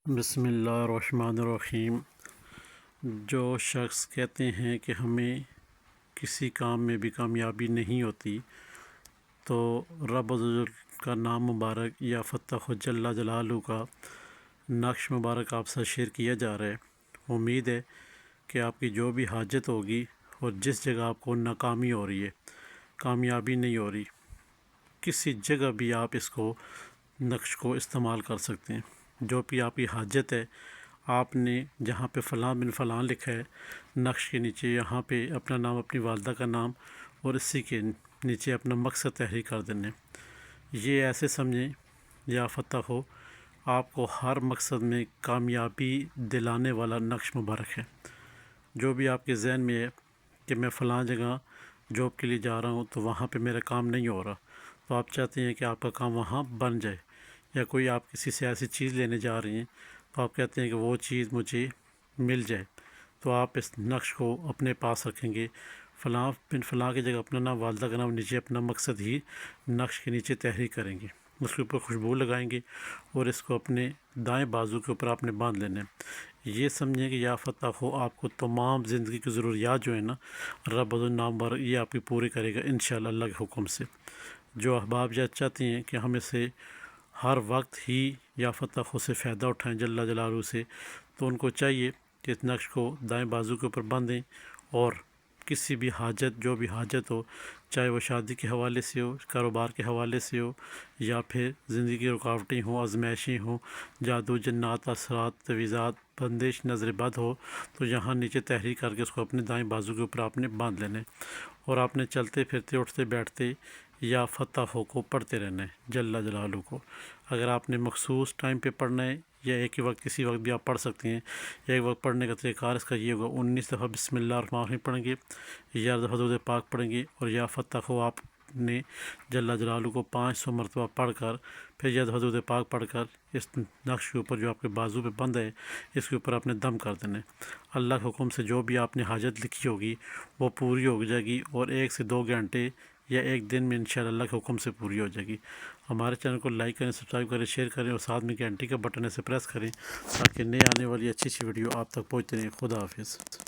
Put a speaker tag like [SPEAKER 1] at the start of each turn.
[SPEAKER 1] بسم اللہ الرحمن الرحیم۔ جو شخص کہتے ہیں کہ ہمیں کسی کام میں بھی کامیابی نہیں ہوتی، تو رب العزت کا نام مبارک یا فتح جل جلالہ کا نقش مبارک آپ سے شیئر کیا جا رہا ہے۔ امید ہے کہ آپ کی جو بھی حاجت ہوگی اور جس جگہ آپ کو ناکامی ہو رہی ہے، کامیابی نہیں ہو رہی، کسی جگہ بھی آپ اس کو نقش کو استعمال کر سکتے ہیں۔ جو بھی آپ کی حاجت ہے، آپ نے جہاں پہ فلاں بن فلاں لکھا ہے نقش کے نیچے، یہاں پہ اپنا نام، اپنی والدہ کا نام اور اسی کے نیچے اپنا مقصد تحریر کر دینے۔ یہ ایسے سمجھیں یا فتح ہو، آپ کو ہر مقصد میں کامیابی دلانے والا نقش مبارک ہے۔ جو بھی آپ کے ذہن میں ہے کہ میں فلاں جگہ جاب کے لیے جا رہا ہوں تو وہاں پہ میرا کام نہیں ہو رہا، تو آپ چاہتے ہیں کہ آپ کا کام وہاں بن جائے، یا کوئی آپ کسی سے ایسی چیز لینے جا رہی ہیں تو آپ کہتے ہیں کہ وہ چیز مجھے مل جائے، تو آپ اس نقش کو اپنے پاس رکھیں گے۔ فلاں بن فلاں کی جگہ اپنا نام، والدہ کا نام، نیچے اپنا مقصد ہی نقش کے نیچے تحریر کریں گے، اس کے اوپر خوشبو لگائیں گے اور اس کو اپنے دائیں بازو کے اوپر آپ نے باندھ لینا ہے۔ یہ سمجھیں کہ یا فتح ہو، آپ کو تمام زندگی کی ضروریات جو ہے نا، رب النام بر یہ آپ کی پوری کرے گا انشاءاللہ اللہ کے حکم سے۔ جو احباب چاہتے ہیں کہ ہم اسے ہر وقت ہی یا فتح سے فائدہ اٹھائیں جل جلالہ سے، تو ان کو چاہیے کہ اس نقش کو دائیں بازو کے اوپر باندھیں، اور کسی بھی حاجت، جو بھی حاجت ہو، چاہے وہ شادی کے حوالے سے ہو، کاروبار کے حوالے سے ہو، یا پھر زندگی کی رکاوٹیں ہوں، آزمائشیں ہوں، جادو جنات اثرات تویزات بندش نظر بد ہو، تو یہاں نیچے تحریر کر کے اس کو اپنے دائیں بازو کے اوپر آپ نے باندھ لینا ہے، اور آپ نے چلتے پھرتے اٹھتے بیٹھتے یا فتح ہو کو پڑھتے رہنا ہے جل جلالہ کو۔ اگر آپ نے مخصوص ٹائم پہ پڑھنا ہے یا ایک ہی وقت، کسی وقت بھی آپ پڑھ سکتے ہیں۔ ایک وقت پڑھنے کا طریقہ کار اس کا یہ ہوگا، 19 دفعہ بسم اللہ الرحمن الرحیم پڑھیں گے، یا دفعہ درود پاک پڑھیں گے، اور یا فتح ہو آپ نے جل جلالہ کو 500 مرتبہ پڑھ کر، پھر یا دفعہ درود پاک پڑھ کر اس نقش کے اوپر جو آپ کے بازو پہ بند ہے، اس کے اوپر آپ نے دم کر دینا ہے۔ اللہ کے حکم سے جو بھی آپ نے حاجت لکھی ہوگی وہ پوری ہو جائے گی، اور 1 سے 2 گھنٹے یا ایک دن میں انشاءاللہ اللہ کے حکم سے پوری ہو جائے گی۔ ہمارے چینل کو لائک کریں، سبسکرائب کریں، شیئر کریں، اور ساتھ میں گھنٹی کا بٹن ایسے پریس کریں تاکہ نئے آنے والی اچھی ویڈیو آپ تک پہنچتے رہیں۔ خدا حافظ۔